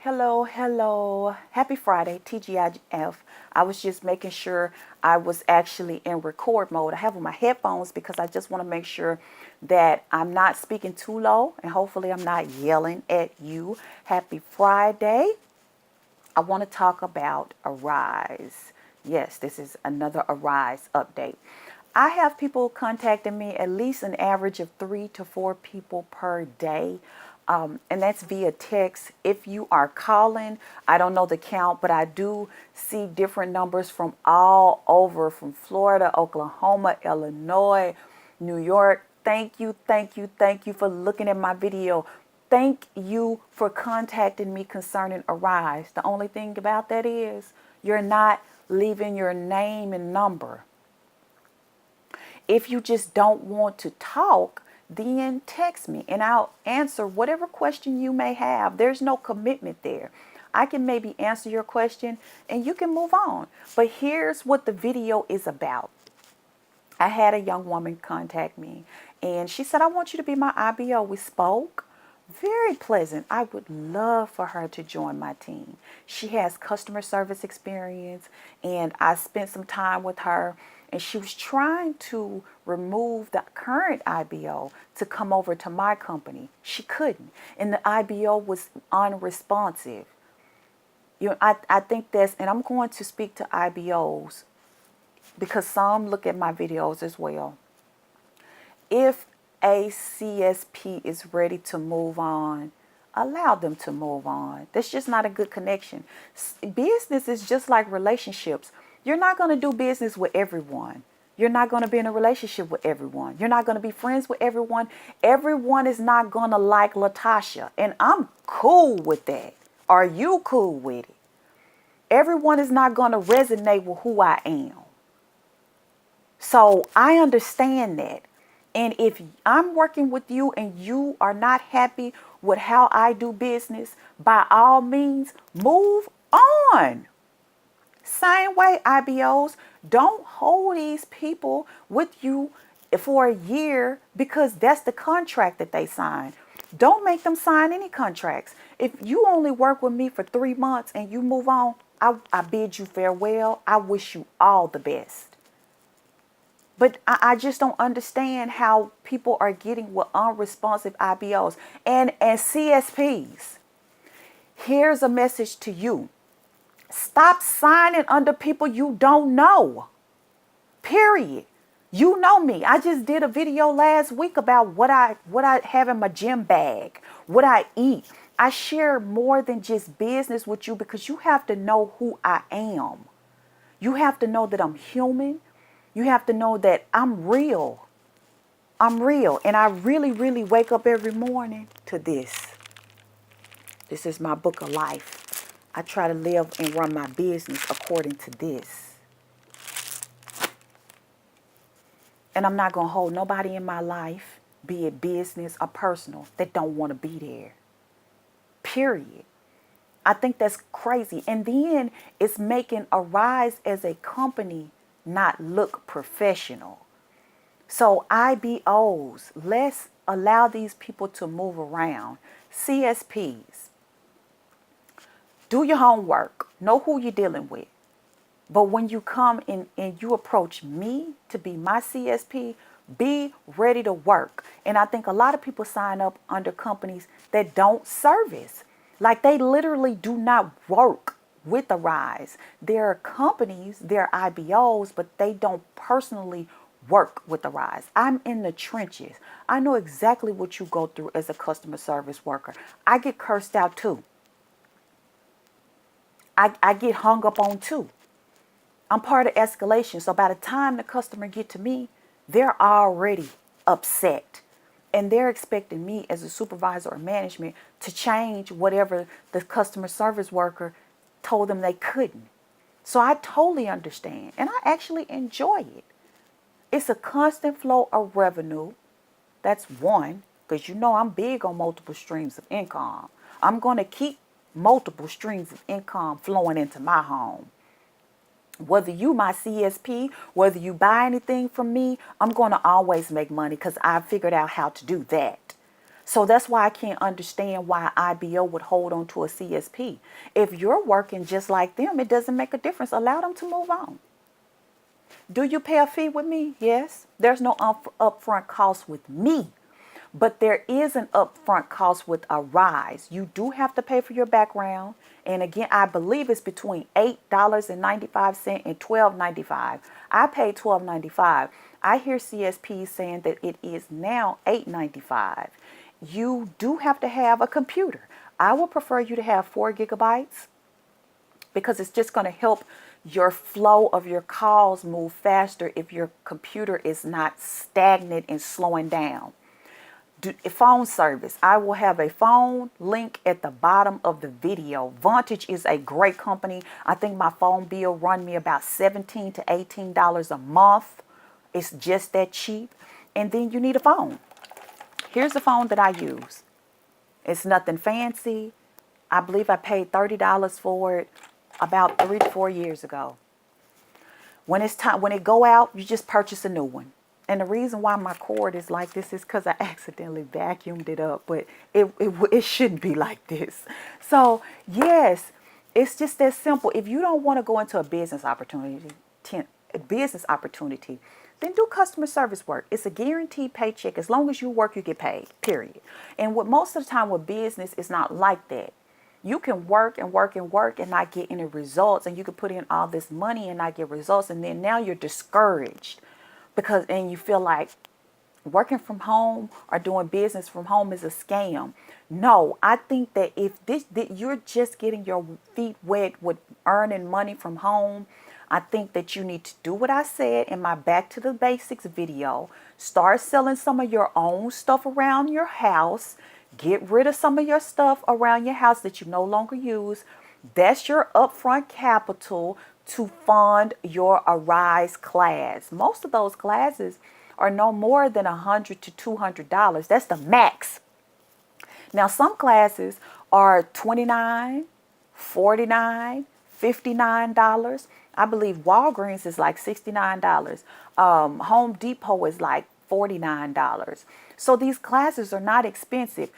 Hello. Happy Friday, TGIF. I was just making sure I was actually in record mode. I have on my headphones because I just want to make sure that I'm not speaking too low and hopefully I'm not yelling at you. Happy Friday. I want to talk about Arise. Yes, this is another Arise update. I have people contacting me, at least an average of 3 to 4 people per day. And that's via text. If you are calling, I don't know the count, but I do see different numbers from all over, from Florida, Oklahoma, Illinois, New York. Thank you for looking at my video. Thank you for contacting me concerning Arise. The only thing about that is you're not leaving your name and number. If you just don't want to talk, then text me and I'll answer whatever question you may have. There's no commitment there. I can maybe answer your question and you can move on. But here's what the video is about. I had a young woman contact me and she said, I want you to be my IBO. We spoke. Very pleasant. I would love for her to join my team. She has customer service experience and I spent some time with her. And she was trying to remove the current IBO to come over to my company. She couldn't. And the IBO was unresponsive. I think that's, and I'm going to speak to IBOs because some look at my videos as well. If a CSP is ready to move on, allow them to move on. That's just not a good connection. Business is just like relationships. You're not going to do business with everyone. You're not going to be in a relationship with everyone. You're not going to be friends with everyone. Everyone is not going to like Latasha. And I'm cool with that. Are you cool with it? Everyone is not going to resonate with who I am. So I understand that. And if I'm working with you and you are not happy with how I do business, by all means, move on. Same way, IBOs, don't hold these people with you for a year because that's the contract that they signed. Don't make them sign any contracts. If you only work with me for 3 months and you move on, I bid you farewell. I wish you all the best. But I just don't understand how people are getting with unresponsive IBOs and CSPs. Here's a message to you. Stop signing under people you don't know. Period. You know me. I just did a video last week about what I have in my gym bag, what I eat. I share more than just business with you because you have to know who I am. You have to know that I'm human. You have to know that I'm real. I'm real. And I really wake up every morning to this. This is my book of life. I try to live and run my business according to this. And I'm not going to hold nobody in my life, be it business or personal, that don't want to be there. Period. I think that's crazy. And then it's making Arise as a company not look professional. So IBOs, let's allow these people to move around. CSPs. Do your homework. Know who you're dealing with. But when you come in and you approach me to be my CSP, be ready to work. And I think a lot of people sign up under companies that don't service. Like they literally do not work with Arise. There are companies, there are IBOs, but they don't personally work with Arise. I'm in the trenches. I know exactly what you go through as a customer service worker. I get cursed out too. I get hung up on too. I'm part of escalation. So by the time the customer get to me, they're already upset. And they're expecting me as a supervisor or management to change whatever the customer service worker told them they couldn't. So I totally understand. And I actually enjoy it. It's a constant flow of revenue. That's one. Because you know I'm big on multiple streams of income. I'm going to keep multiple streams of income flowing into my home. Whether you my CSP, whether you buy anything from me, I'm going to always make money because I figured out how to do that. So that's why I can't understand why IBO would hold on to a CSP. If you're working just like them, it doesn't make a difference. Allow them to move on. Do you pay a fee with me? Yes. There's no upfront cost with me. But there is an upfront cost with Arise. You do have to pay for your background. And again, I believe it's between $8.95 and $12.95. I paid $12.95. I hear CSPs saying that it is now $8.95. You do have to have a computer. I would prefer you to have 4 gigabytes because it's just going to help your flow of your calls move faster if your computer is not stagnant and slowing down. Phone service. I will have a phone link at the bottom of the video. Vantage is a great company. I think my phone bill run me about $17 to $18 a month. It's just that cheap. And then you need a phone. Here's the phone that I use. It's nothing fancy. I believe I paid $30 for it about 3 to 4 years ago. When it's time, when it go out, you just purchase a new one. And the reason why my cord is like this is because I accidentally vacuumed it up, but it shouldn't be like this. So yes, it's just that simple. If you don't want to go into a business opportunity, then do customer service work. It's a guaranteed paycheck. As long as you work, you get paid, period. And what most of the time with business, it's not like that. You can work and work and work and not get any results. And you can put in all this money and not get results. And then now you're discouraged and you feel like working from home or doing business from home is a scam. No, I think that that you're just getting your feet wet with earning money from home, I think that you need to do what I said in my Back to the Basics video. Start selling some of your own stuff around your house. Get rid of some of your stuff around your house that you no longer use. That's your upfront capital to fund your Arise class. Most of those classes are no more than $100 to $200. That's the max. Now, some classes are $29, $49, $59. I believe Walgreens is like $69. Home Depot is like $49. So these classes are not expensive.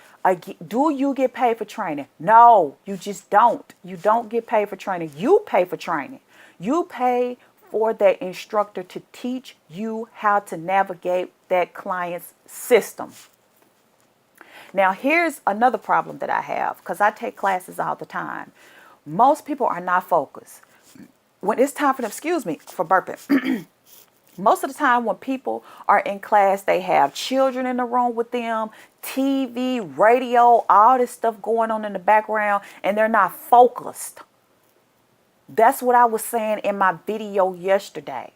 Do you get paid for training? No, you just don't. You don't get paid for training. You pay for training. You pay for that instructor to teach you how to navigate that client's system. Now, here's another problem that I have because I take classes all the time. Most people are not focused. When it's time for them, excuse me for burping. Most of the time when people are in class, they have children in the room with them, TV, radio, all this stuff going on in the background, and they're not focused. That's what I was saying in my video yesterday.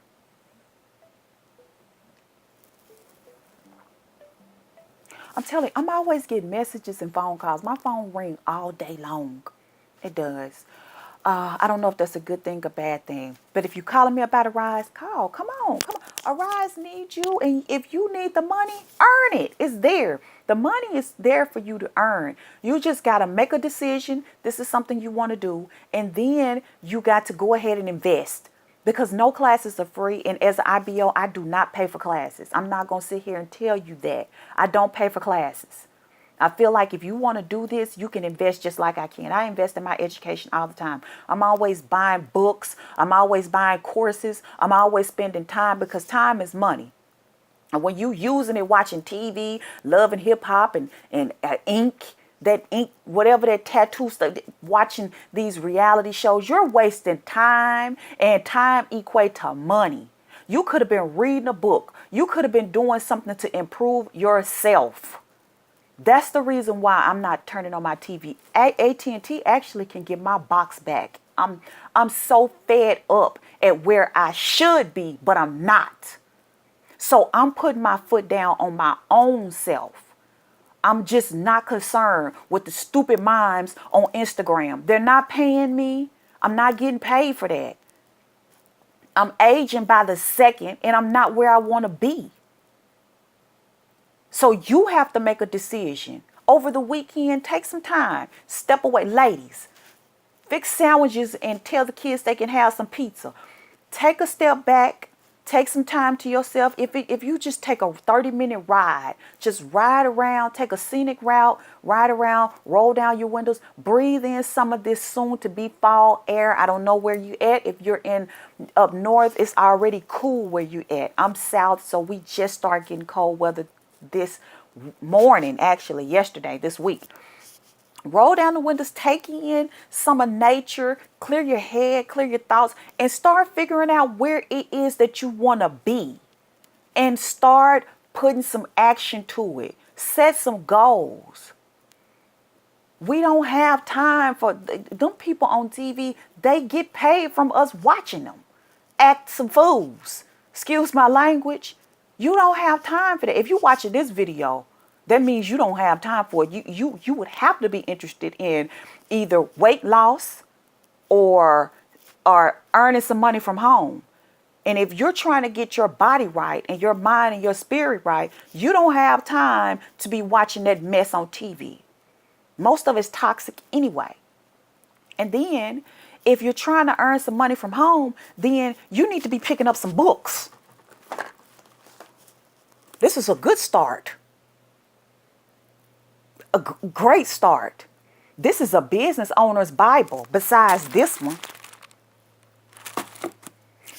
I'm telling you, I'm always getting messages and phone calls. My phone rings all day long. It does. I don't know if that's a good thing or bad thing. But if you're calling me about Arise, call. Come on. Arise needs you. And if you need the money, earn it. It's there. The money is there for you to earn. You just got to make a decision. This is something you want to do. And then you got to go ahead and invest. Because no classes are free. And as an IBO, I do not pay for classes. I'm not going to sit here and tell you that. I don't pay for classes. I feel like if you want to do this, you can invest just like I can. I invest in my education all the time. I'm always buying books. I'm always buying courses. I'm always spending time because time is money. And when you using it, watching TV, loving hip hop and ink, whatever that tattoo stuff, watching these reality shows, you're wasting time, and time equate to money. You could have been reading a book. You could have been doing something to improve yourself. That's the reason why I'm not turning on my TV. AT&T actually can get my box back. I'm so fed up at where I should be, but I'm not. So I'm putting my foot down on my own self. I'm just not concerned with the stupid mimes on Instagram. They're not paying me. I'm not getting paid for that. I'm aging by the second, and I'm not where I want to be. So you have to make a decision. Over the weekend, take some time. Step away. Ladies, fix sandwiches and tell the kids they can have some pizza. Take a step back. Take some time to yourself. If you just take a 30-minute ride, just ride around, take a scenic route, ride around, roll down your windows, breathe in some of this soon to be fall air. I don't know where you at. If you're in up north, it's already cool where you at. I'm south, so we just started getting cold weather this morning, actually yesterday, this week. Roll down the windows, take in some of nature, clear your head, clear your thoughts, and start figuring out where it is that you want to be. And start putting some action to it. Set some goals. We don't have time for them people on TV. They get paid from us watching them act some fools. Excuse my language. You don't have time for that. If you're watching this video, that means you don't have time for it. You would have to be interested in either weight loss or earning some money from home. And if you're trying to get your body right and your mind and your spirit right, you don't have time to be watching that mess on TV. Most of it's toxic anyway. And then if you're trying to earn some money from home, then you need to be picking up some books. This is a good start. A great start. This is a business owner's Bible besides this one.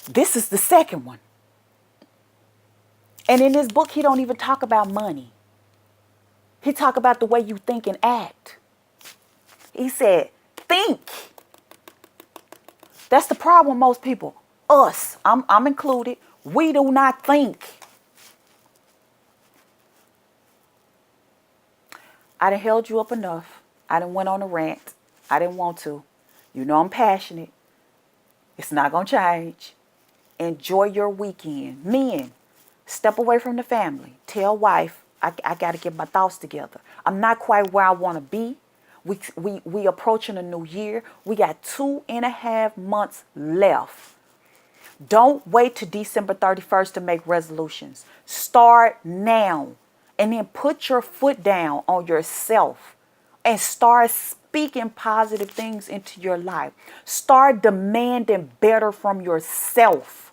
This is the second one. And in this book, he don't even talk about money. He talk about the way you think and act. He said, think. That's the problem with most people. Us, I'm included. We do not think. I done held you up enough. I done went on a rant. I didn't want to. You know I'm passionate. It's not going to change. Enjoy your weekend. Men, step away from the family. Tell wife, I got to get my thoughts together. I'm not quite where I want to be. We approaching a new year. We got 2.5 months left. Don't wait till December 31st to make resolutions. Start now. And then put your foot down on yourself and start speaking positive things into your life. Start demanding better from yourself.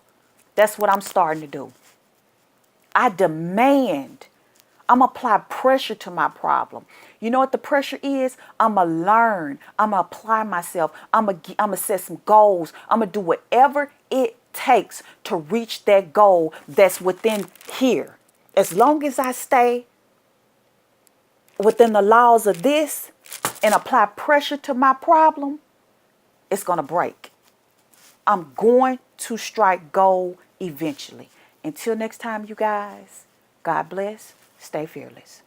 That's what I'm starting to do. I demand. I'm apply pressure to my problem. You know what the pressure is? I'm going to learn. I'm going to apply myself. I'm going to set some goals. I'm going to do whatever it takes to reach that goal that's within here. As long as I stay within the laws of this and apply pressure to my problem, it's going to break. I'm going to strike gold eventually. Until next time, you guys, God bless. Stay fearless.